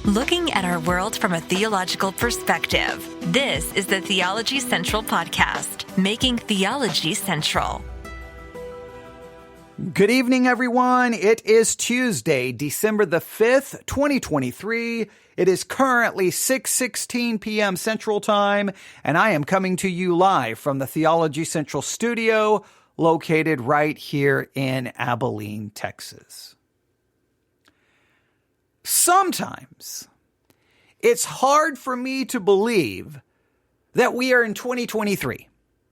Looking at our world from a theological perspective. This is the Theology Central Podcast, making theology central. Good evening, everyone. It is Tuesday, December the 5th, 2023. It is currently 6:16 p.m. Central Time, and I am coming to you live from the Theology Central studio located right here in Abilene, Texas. Sometimes it's hard for me to believe that we are in 2023,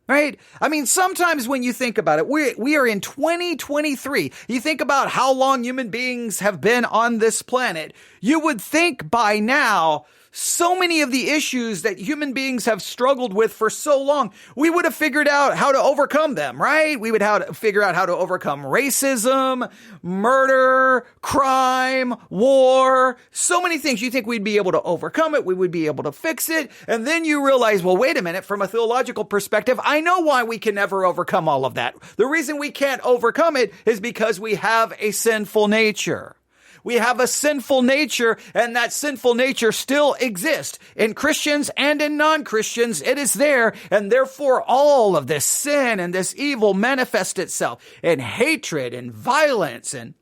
right? I mean, sometimes when you think about it, we are in 2023. You think about how long human beings have been on this planet. You would think by now, so many of the issues that human beings have struggled with for so long, we would have figured out how to overcome them, right? We would have to figure out how to overcome racism, murder, crime, war, so many things. You think we'd be able to overcome it. We would be able to fix it. And then you realize, well, wait a minute, from a theological perspective, I know why we can never overcome all of that. The reason we can't overcome it is because we have a sinful nature. We have a sinful nature, and that sinful nature still exists in Christians and in non-Christians. It is there, and therefore all of this sin and this evil manifests itself in hatred and violence and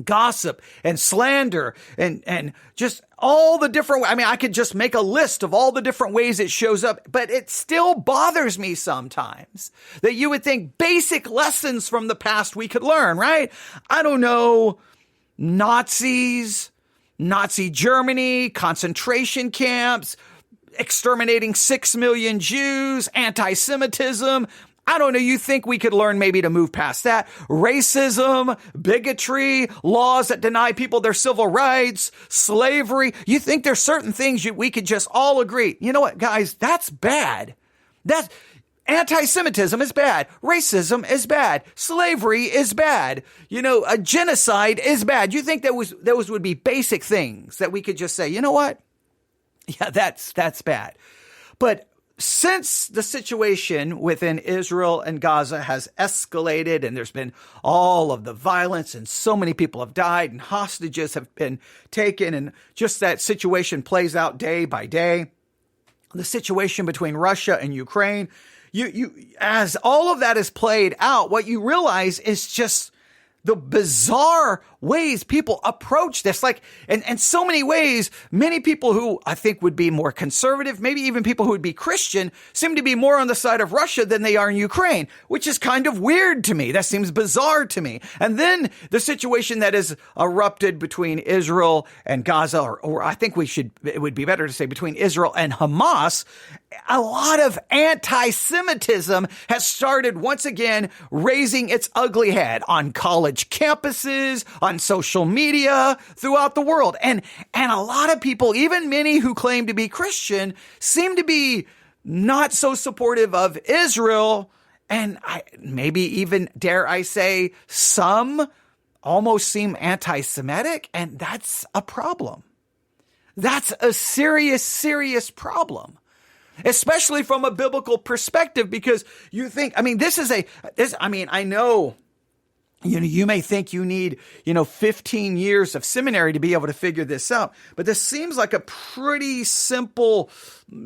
gossip and slander and just all the different, I mean, I could just make a list of all the different ways it shows up, but it still bothers me sometimes that you would think basic lessons from the past we could learn, right? I don't know. Nazis, Nazi Germany, concentration camps, exterminating 6 million Jews, anti-Semitism. I don't know, you think we could learn maybe to move past that. Racism, bigotry, laws that deny people their civil rights, slavery. You think there's certain things we could just all agree. You know what, guys, that's bad. Anti-Semitism is bad. Racism is bad. Slavery is bad. A genocide is bad. You think those would be basic things that we could just say, you know what? Yeah, that's bad. But since the situation within Israel and Gaza has escalated and there's been all of the violence and so many people have died and hostages have been taken and just that situation plays out day by day, the situation between Russia and Ukraine, as all of that is played out, what you realize is just the bizarre ways people approach this. Like, in so many ways, many people who I think would be more conservative, maybe even people who would be Christian, seem to be more on the side of Russia than they are in Ukraine, which is kind of weird to me. That seems bizarre to me. And then the situation that has erupted between Israel and Gaza, or I think it would be better to say between Israel and Hamas, a lot of anti-Semitism has started once again raising its ugly head on college campuses, on social media, throughout the world. And a lot of people, even many who claim to be Christian, seem to be not so supportive of Israel. And maybe even, dare I say, some almost seem anti-Semitic. And that's a problem. That's a serious, serious problem. Especially from a biblical perspective, because you think, I know, you may think you need, 15 years of seminary to be able to figure this out, but this seems like a pretty simple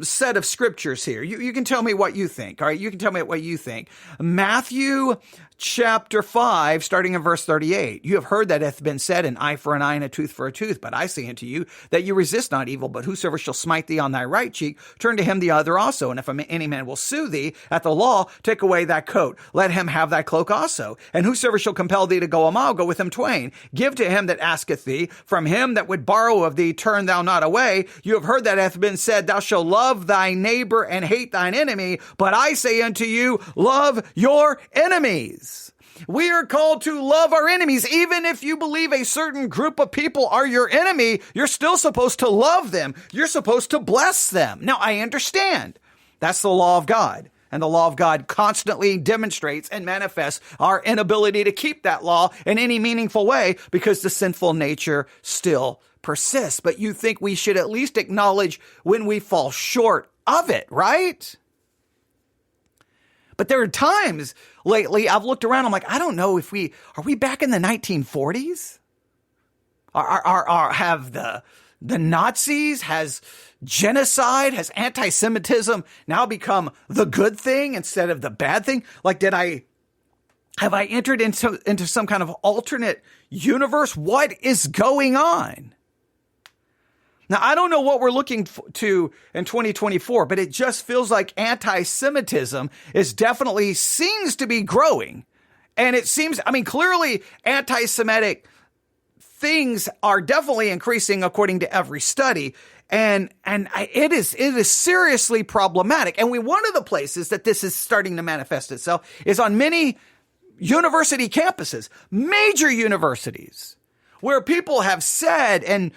set of scriptures here. You can tell me what you think. All right. You can tell me what you think. Matthew chapter 5, starting in verse 38. You have heard that it hath been said, an eye for an eye and a tooth for a tooth. But I say unto you that you resist not evil, but whosoever shall smite thee on thy right cheek, turn to him the other also. And if any man will sue thee at the law, take away thy coat. Let him have thy cloak also. And whosoever shall compel thee to go a mile, go with him twain. Give to him that asketh thee. From him that would borrow of thee, turn thou not away. You have heard that it hath been said, thou shalt love thy neighbor and hate thine enemy. But I say unto you, love your enemies. We are called to love our enemies. Even if you believe a certain group of people are your enemy, you're still supposed to love them. You're supposed to bless them. Now, I understand that's the law of God. And the law of God constantly demonstrates and manifests our inability to keep that law in any meaningful way because the sinful nature still persists. But you think we should at least acknowledge when we fall short of it, right? But there are times lately I've looked around, I'm like, I don't know if are we back in the 1940s? Have the the Nazis? Has genocide, has anti-Semitism now become the good thing instead of the bad thing? Like, have I entered into some kind of alternate universe? What is going on? Now, I don't know what we're looking to in 2024, but it just feels like anti-Semitism seems to be growing. And it seems, clearly anti-Semitic things are definitely increasing according to every study. And it is seriously problematic. And one of the places that this is starting to manifest itself is on many university campuses, major universities, where people have said and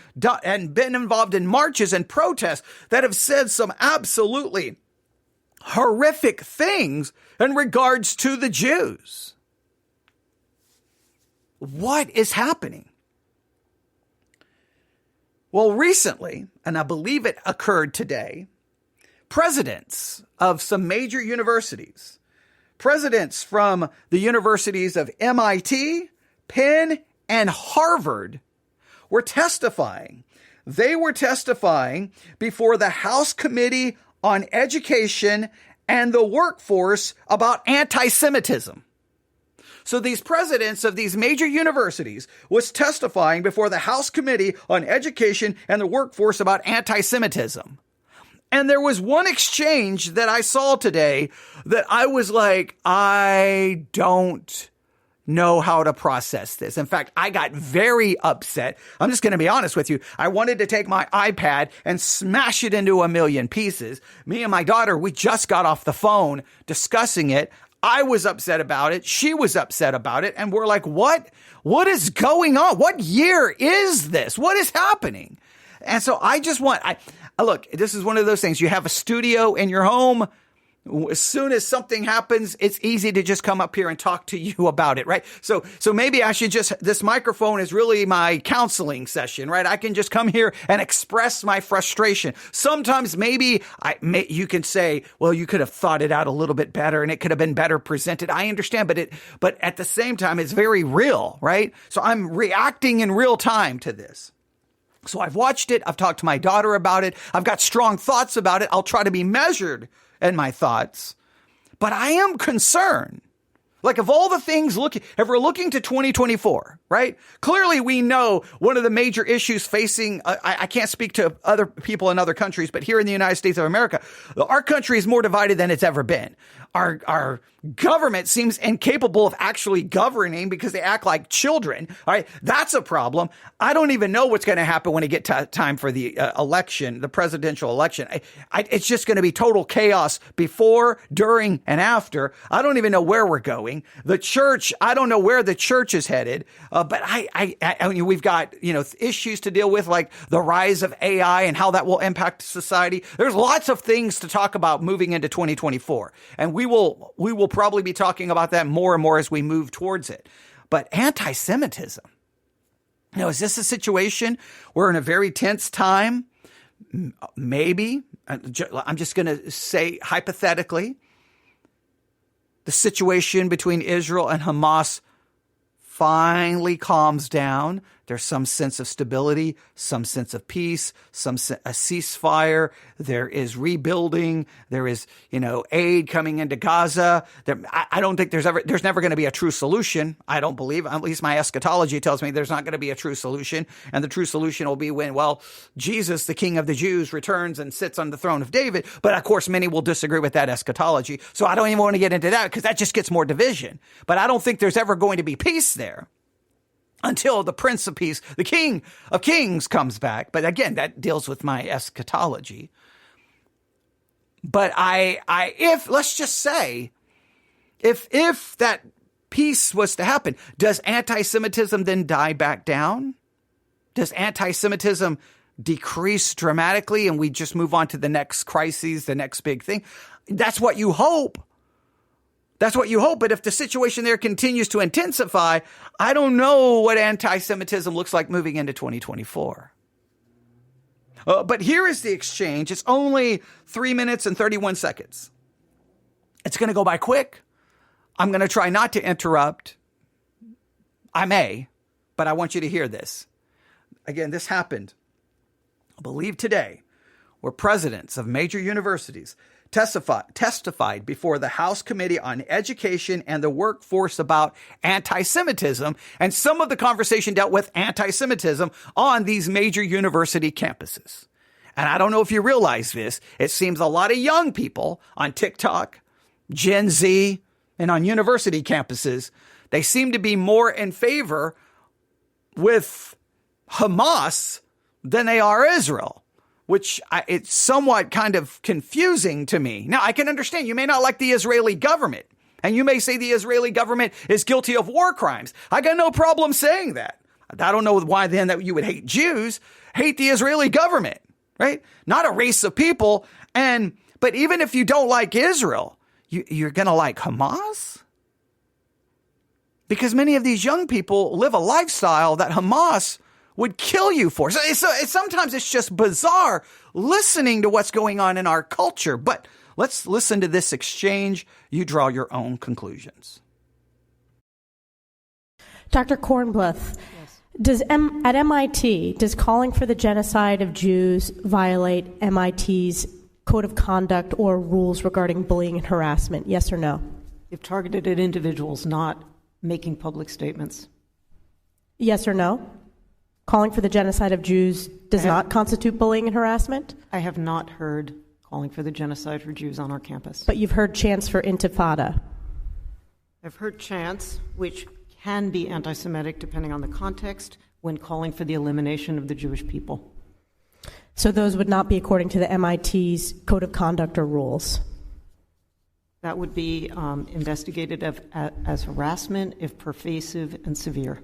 been involved in marches and protests that have said some absolutely horrific things in regards to the Jews. What is happening? Well, recently, and I believe it occurred today, presidents of some major universities, presidents from the universities of MIT, Penn, and Harvard were testifying. They were testifying before the House Committee on Education and the Workforce about anti-Semitism. So these presidents of these major universities was testifying before the House Committee on Education and the Workforce about anti-Semitism. And there was one exchange that I saw today that I was like, I don't know how to process this. In fact, I got very upset. I'm just going to be honest with you. I wanted to take my iPad and smash it into a million pieces. Me and my daughter, we just got off the phone discussing it. I was upset about it. She was upset about it. And we're like, what is going on? What year is this? What is happening? And so I just look, this is one of those things. You have a studio in your home. As soon as something happens, it's easy to just come up here and talk to you about it, right? So maybe I should this microphone is really my counseling session, right? I can just come here and express my frustration. Sometimes maybe you can say, well, you could have thought it out a little bit better and it could have been better presented. I understand, but at the same time, it's very real, right? So I'm reacting in real time to this. So I've watched it. I've talked to my daughter about it. I've got strong thoughts about it. I'll try to be measured in my thoughts, but I am concerned. Like, of all the things if we're looking to 2024, right? Clearly we know one of the major issues facing, I can't speak to other people in other countries, but here in the United States of America, our country is more divided than it's ever been. Our government seems incapable of actually governing because they act like children. All right. That's a problem. I don't even know what's going to happen when it gets time for the election, the presidential election. It's just going to be total chaos before, during, and after. I don't even know where we're going. The church, I don't know where the church is headed. But we've got, issues to deal with, like the rise of AI and how that will impact society. There's lots of things to talk about moving into 2024. And we will probably be talking about that more and more as we move towards it. But anti-Semitism. Now, is this a situation where in a very tense time, maybe, I'm just going to say hypothetically, the situation between Israel and Hamas finally calms down. There's some sense of stability, some sense of peace, a ceasefire. There is rebuilding. There is, aid coming into Gaza. I don't think there's never going to be a true solution. I don't believe, at least my eschatology tells me there's not going to be a true solution. And the true solution will be when, Jesus, the King of the Jews, returns and sits on the throne of David. But of course, many will disagree with that eschatology. So I don't even want to get into that because that just gets more division. But I don't think there's ever going to be peace there until the Prince of Peace, the King of Kings, comes back. But again, that deals with my eschatology. But let's just say, if that peace was to happen, does anti-Semitism then die back down? Does anti-Semitism decrease dramatically and we just move on to the next crisis, the next big thing? That's what you hope. But if the situation there continues to intensify, I don't know what anti-Semitism looks like moving into 2024. But here is the exchange. It's only 3 minutes and 31 seconds. It's going to go by quick. I'm going to try not to interrupt. I may, but I want you to hear this. Again, this happened I believe today, where presidents of major universities testified before the House Committee on Education and the Workforce about anti-Semitism, and some of the conversation dealt with anti-Semitism on these major university campuses. And I don't know if you realize this, it seems a lot of young people on TikTok, Gen Z, and on university campuses, they seem to be more in favor with Hamas than they are Israel, which it's somewhat kind of confusing to me. Now, I can understand you may not like the Israeli government, and you may say the Israeli government is guilty of war crimes. I got no problem saying that. I don't know why then that you would hate Jews, hate the Israeli government, right? Not a race of people. But even if you don't like Israel, you're going to like Hamas? Because many of these young people live a lifestyle that Hamas would kill you for. So sometimes it's just bizarre listening to what's going on in our culture. But let's listen to this exchange. You draw your own conclusions. Dr. Kornbluth, yes. At MIT, does calling for the genocide of Jews violate MIT's code of conduct or rules regarding bullying and harassment? Yes or no? If targeted at individuals, not making public statements. Yes or no? Calling for the genocide of Jews does not constitute bullying and harassment? I have not heard calling for the genocide for Jews on our campus. But you've heard chants for intifada. I've heard chants, which can be anti-Semitic depending on the context, when calling for the elimination of the Jewish people. So those would not be according to the MIT's code of conduct or rules? That would be investigated as harassment if pervasive and severe.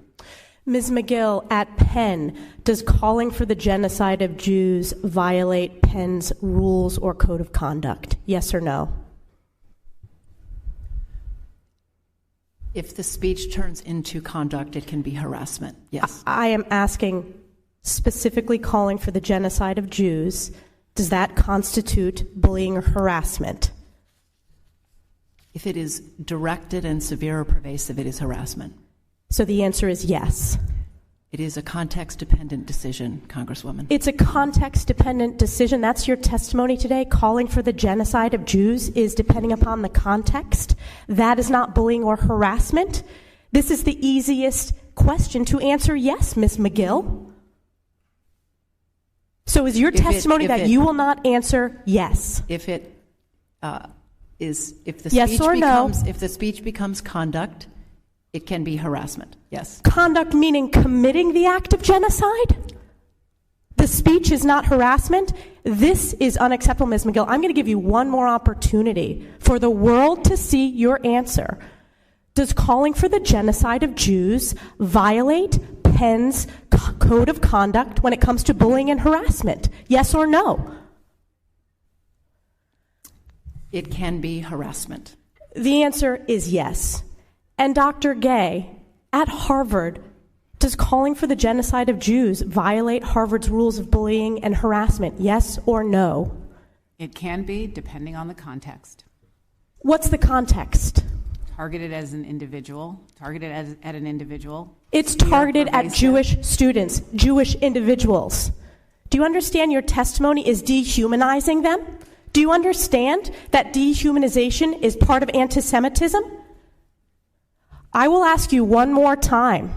Ms. McGill, at Penn, does calling for the genocide of Jews violate Penn's rules or code of conduct? Yes or no? If the speech turns into conduct, it can be harassment, yes. I am asking specifically calling for the genocide of Jews. Does that constitute bullying or harassment? If it is directed and severe or pervasive, it is harassment. So the answer is yes. It is a context-dependent decision, Congresswoman. It's a context-dependent decision. That's your testimony today. Calling for the genocide of Jews is depending upon the context. That is not bullying or harassment. This is the easiest question to answer yes, Ms. McGill. So is your testimony that you will not answer yes? If it if the yes speech or becomes no? If the speech becomes conduct, it can be harassment, yes. Conduct meaning committing the act of genocide? The speech is not harassment? This is unacceptable, Ms. McGill. I'm going to give you one more opportunity for the world to see your answer. Does calling for the genocide of Jews violate Penn's code of conduct when it comes to bullying and harassment? Yes or no? It can be harassment. The answer is yes. And Dr. Gay, at Harvard, does calling for the genocide of Jews violate Harvard's rules of bullying and harassment? Yes or no? It can be, depending on the context. What's the context? Targeted as an individual, targeted at an individual. It's targeted at Jewish students, Jewish individuals. Do you understand your testimony is dehumanizing them? Do you understand that dehumanization is part of anti-Semitism? I will ask you one more time.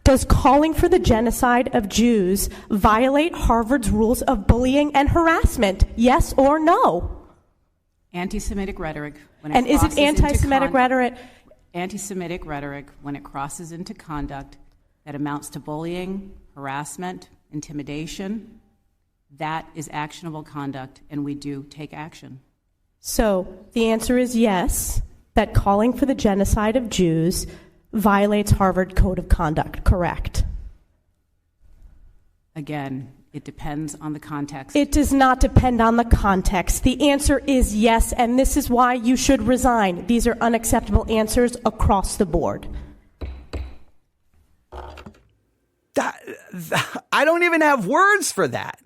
Does calling for the genocide of Jews violate Harvard's rules of bullying and harassment? Yes or no? Anti-Semitic rhetoric. And is it anti-Semitic rhetoric? Anti-Semitic rhetoric, when it crosses into conduct that amounts to bullying, harassment, intimidation, that is actionable conduct, and we do take action. So the answer is yes, that calling for the genocide of Jews violates Harvard Code of Conduct, correct? Again, it depends on the context. It does not depend on the context. The answer is yes, and this is why you should resign. These are unacceptable answers across the board. I don't even have words for that.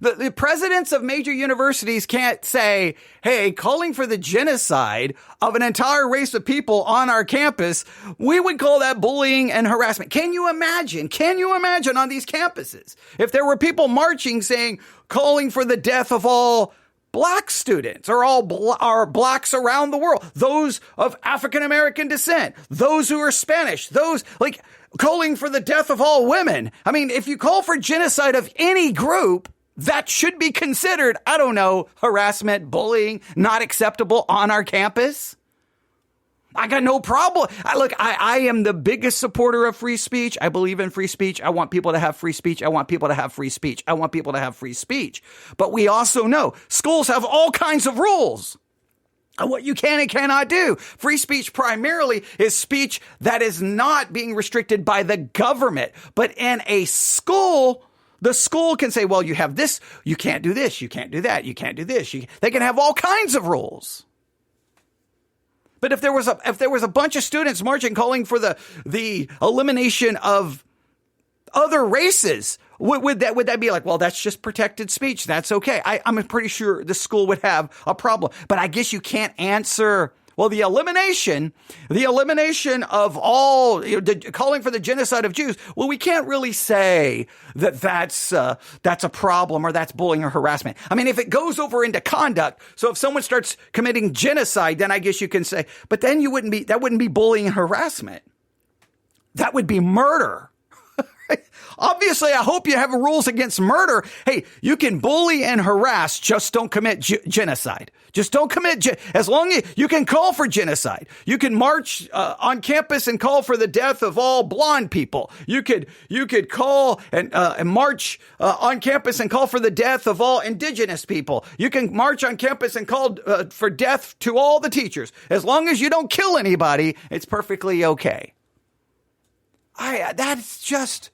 The presidents of major universities can't say, hey, calling for the genocide of an entire race of people on our campus, we would call that bullying and harassment. Can you imagine on these campuses if there were people marching saying, calling for the death of all black students or all blacks around the world, those of African American descent, those who are Spanish, those like calling for the death of all women. I mean, if you call for genocide of any group, that should be considered, I don't know, harassment, bullying, not acceptable on our campus. I got no problem. I am the biggest supporter of free speech. I believe in free speech. I want people to have free speech. I want people to have free speech. I want people to have free speech. But we also know schools have all kinds of rules on what you can and cannot do. Free speech primarily is speech that is not being restricted by the government. But in a school, the school can say, well, you have this, you can't do this, you can't do that, you can't do this. They can have all kinds of rules. But if there was a bunch of students marching calling for the elimination of other races, would that be like, well, that's just protected speech. That's okay. I'm pretty sure the school would have a problem. But I guess you can't answer, well, the elimination of all, calling for the genocide of Jews. Well, we can't really say that's a problem or that's bullying or harassment. I mean, if it goes over into conduct, so if someone starts committing genocide, then I guess you can say, but then that wouldn't be bullying and harassment. That would be murder. Obviously, I hope you have rules against murder. Hey, you can bully and harass, just don't commit genocide. Just don't commit, as long as you can call for genocide. You can march on campus and call for the death of all blonde people. You could call and march on campus and call for the death of all indigenous people. You can march on campus and call for death to all the teachers. As long as you don't kill anybody, it's perfectly okay. That's just...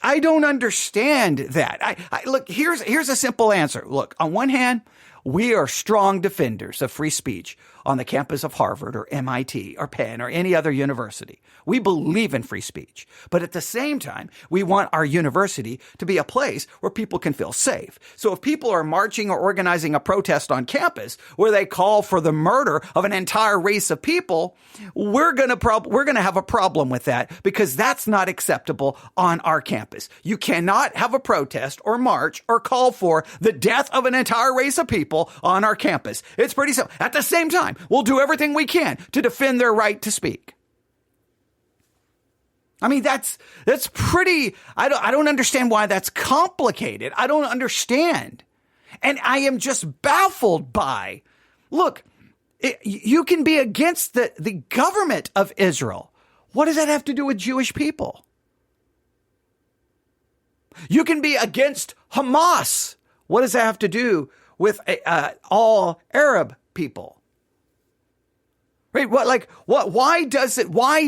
I don't understand that. Look, here's a simple answer. Look, on one hand, we are strong defenders of free speech on the campus of Harvard or MIT or Penn or any other university. We believe in free speech. But at the same time, we want our university to be a place where people can feel safe. So if people are marching or organizing a protest on campus where they call for the murder of an entire race of people, we're going to have a problem with that because that's not acceptable on our campus. You cannot have a protest or march or call for the death of an entire race of people on our campus. It's pretty simple. At the same time, we'll do everything we can to defend their right to speak. I mean, that's pretty, I don't understand why that's complicated. I don't understand. And I am just baffled by, look, you can be against the government of Israel. What does that have to do with Jewish people? You can be against Hamas. What does that have to do with all Arab people? Right? Why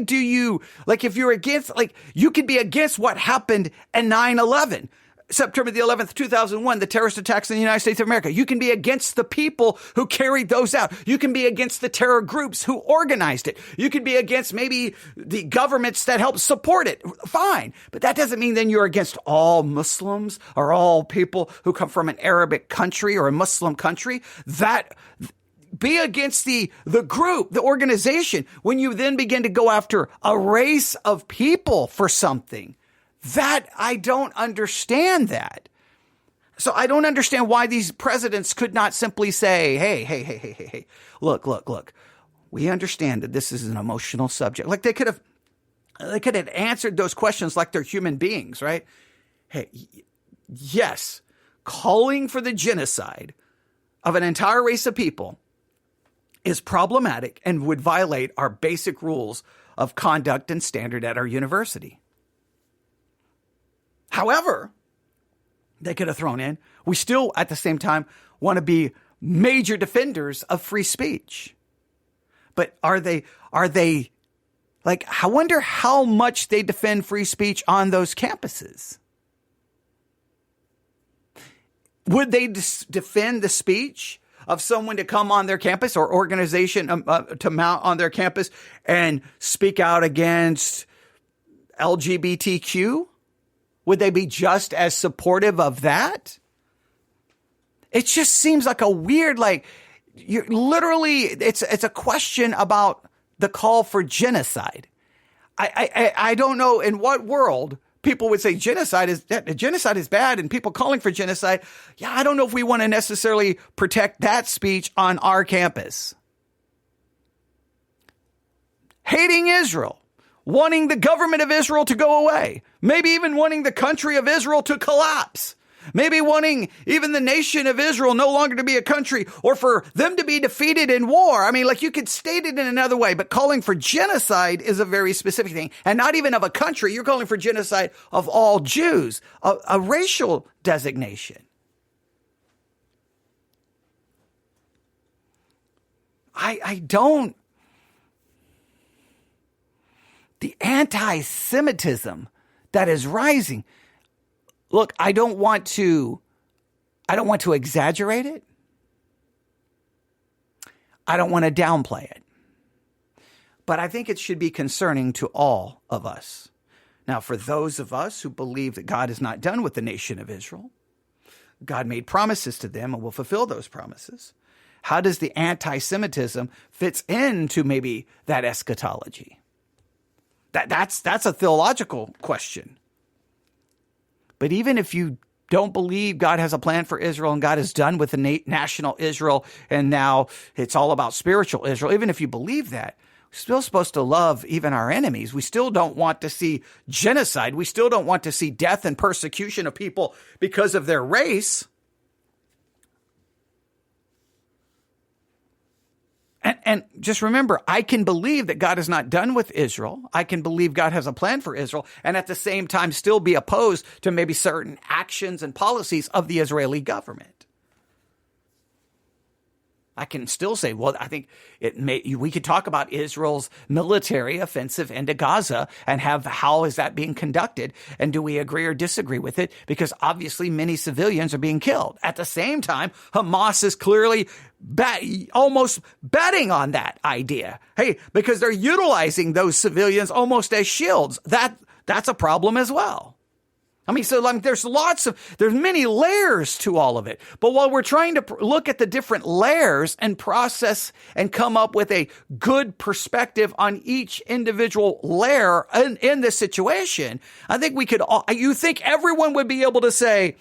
do you, if you're against, you could be against what happened in 9/11, September the 11th, 2001, the terrorist attacks in the United States of America. You can be against the people who carried those out. You can be against the terror groups who organized it. You can be against maybe the governments that helped support it. Fine. But that doesn't mean then you're against all Muslims or all people who come from an Arabic country or a Muslim country. Be against the group, the organization, when you then begin to go after a race of people for something. That, I don't understand that. So I don't understand why these presidents could not simply say, hey, look, we understand that this is an emotional subject. Like they could have answered those questions like they're human beings, right? Hey, yes, calling for the genocide of an entire race of people is problematic and would violate our basic rules of conduct and standard at our university. However, they could have thrown in, we still at the same time want to be major defenders of free speech. But are they I wonder how much they defend free speech on those campuses? Would they defend the speech of someone to come on their campus or organization to mount on their campus and speak out against LGBTQ? Would they be just as supportive of that? It just seems like a weird, like, you're literally, it's a question about the call for genocide. I don't know in what world people would say genocide is bad and people calling for genocide. Yeah, I don't know if we want to necessarily protect that speech on our campus. Hating Israel, wanting the government of Israel to go away, maybe even wanting the country of Israel to collapse. Maybe wanting even the nation of Israel no longer to be a country or for them to be defeated in war. I mean, like, you could state it in another way, but calling for genocide is a very specific thing. And not even of a country. You're calling for genocide of all Jews, a racial designation. I don't. The anti-Semitism that is rising. Look, I don't want to exaggerate it. I don't want to downplay it. But I think it should be concerning to all of us. Now, for those of us who believe that God is not done with the nation of Israel, God made promises to them and will fulfill those promises. How does the anti-Semitism fits into maybe that eschatology? That's a theological question. But even if you don't believe God has a plan for Israel and God is done with the national Israel and now it's all about spiritual Israel, even if you believe that, we're still supposed to love even our enemies. We still don't want to see genocide. We still don't want to see death and persecution of people because of their race. And just remember, I can believe that God is not done with Israel. I can believe God has a plan for Israel and at the same time still be opposed to maybe certain actions and policies of the Israeli government. I can still say, well, I think we could talk about Israel's military offensive into Gaza and how is that being conducted? And do we agree or disagree with it? Because obviously many civilians are being killed. At the same time, Hamas is clearly almost betting on that idea. Hey, because they're utilizing those civilians almost as shields. That's a problem as well. I mean, so there's many layers to all of it. But while we're trying to look at the different layers and process and come up with a good perspective on each individual layer in this situation, I think you think everyone would be able to say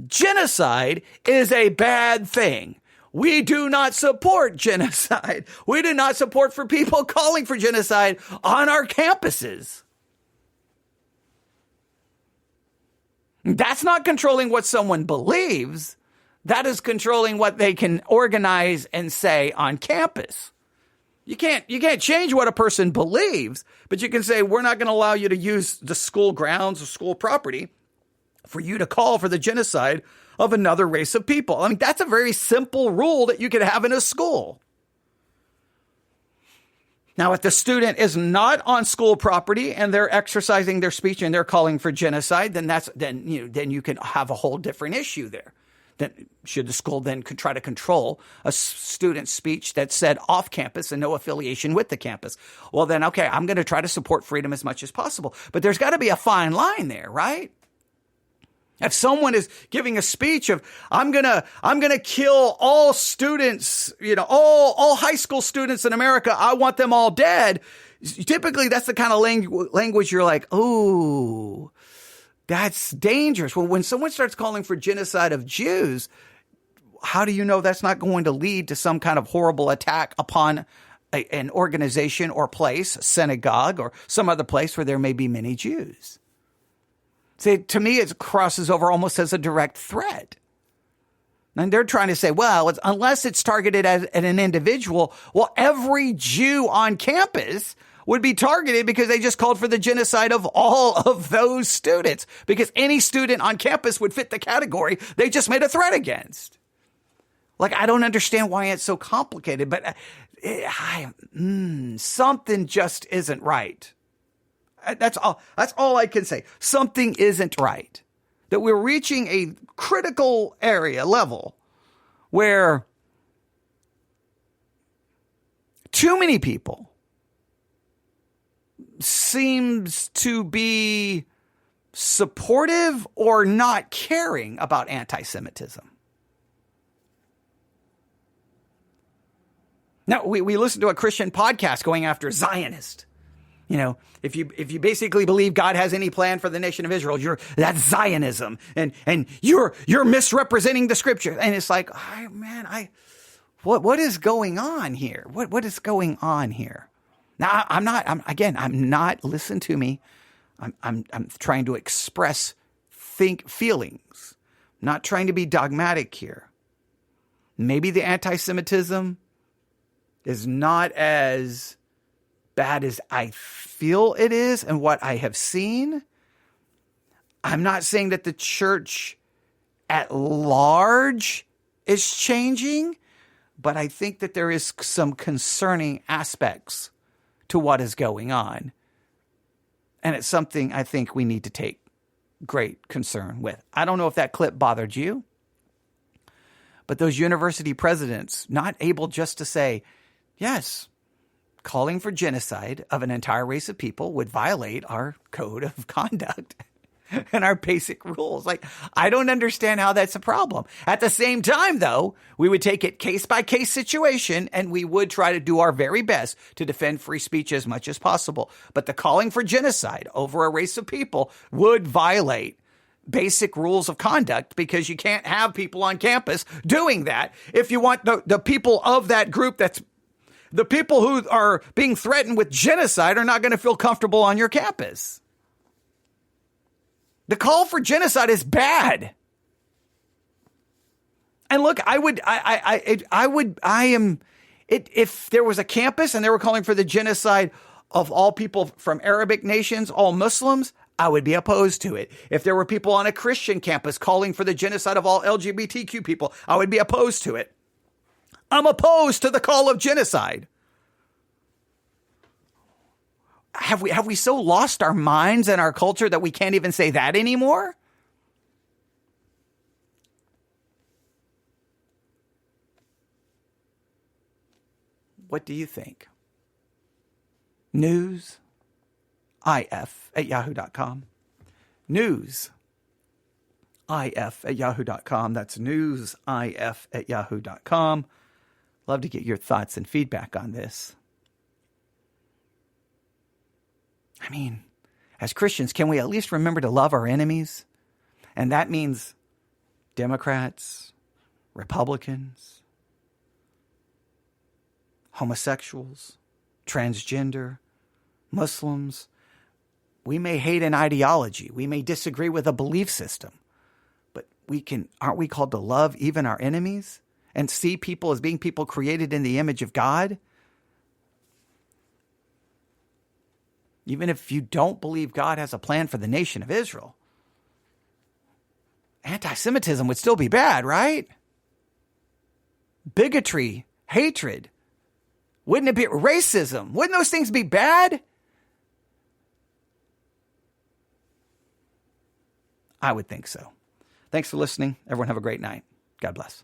genocide is a bad thing. We do not support genocide. We do not support for people calling for genocide on our campuses. That's not controlling what someone believes. That is controlling what they can organize and say on campus. You can't change what a person believes, but you can say, we're not going to allow you to use the school grounds or school property for you to call for the genocide of another race of people. I mean, that's a very simple rule that you could have in a school. Now, if the student is not on school property and they're exercising their speech and they're calling for genocide, then you can have a whole different issue there. Then should the school then try to control a student's speech that's said off campus and no affiliation with the campus? Well, then, okay, I'm going to try to support freedom as much as possible. But there's got to be a fine line there, right? If someone is giving a speech of, I'm gonna kill all students, all high school students in America, I want them all dead. Typically, that's the kind of language you're like, oh, that's dangerous. Well, when someone starts calling for genocide of Jews, how do you know that's not going to lead to some kind of horrible attack upon an organization or place, synagogue, or some other place where there may be many Jews? See, to me, it crosses over almost as a direct threat. And they're trying to say, well, unless it's targeted at an individual, well, every Jew on campus would be targeted because they just called for the genocide of all of those students. Because any student on campus would fit the category they just made a threat against. Like, I don't understand why it's so complicated, but something just isn't right. That's all I can say. Something isn't right. That we're reaching a critical level where too many people seems to be supportive or not caring about anti-Semitism. Now, we listen to a Christian podcast going after Zionist. You know, if you basically believe God has any plan for the nation of Israel, that's Zionism, and you're misrepresenting the scripture. And it's like, what is going on here? What is going on here? Now, I'm not, listen to me. I'm trying to express feelings, not trying to be dogmatic here. Maybe the anti-Semitism is not as bad as I feel it is and what I have seen. I'm not saying that the church at large is changing, but I think that there is some concerning aspects to what is going on. And it's something I think we need to take great concern with. I don't know if that clip bothered you, but those university presidents not able just to say, yes, calling for genocide of an entire race of people would violate our code of conduct and our basic rules. Like, I don't understand how that's a problem. At the same time, though, we would take it case by case situation and we would try to do our very best to defend free speech as much as possible. But the calling for genocide over a race of people would violate basic rules of conduct, because you can't have people on campus doing that if you want the people of that group the people who are being threatened with genocide are not going to feel comfortable on your campus. The call for genocide is bad. And look, if there was a campus and they were calling for the genocide of all people from Arabic nations, all Muslims, I would be opposed to it. If there were people on a Christian campus calling for the genocide of all LGBTQ people, I would be opposed to it. I'm opposed to the call of genocide. Have we so lost our minds and our culture that we can't even say that anymore? What do you think? newsif@yahoo.com. newsif@yahoo.com. That's newsif@yahoo.com. Love to get your thoughts and feedback on this. I mean, as Christians, can we at least remember to love our enemies? And that means Democrats, Republicans, homosexuals, transgender, Muslims. We may hate an ideology. We may disagree with a belief system. But aren't we called to love even our enemies? And see people as being people created in the image of God? Even if you don't believe God has a plan for the nation of Israel, anti-Semitism would still be bad, right? Bigotry, hatred. Wouldn't it be racism? Wouldn't those things be bad? I would think so. Thanks for listening. Everyone have a great night. God bless.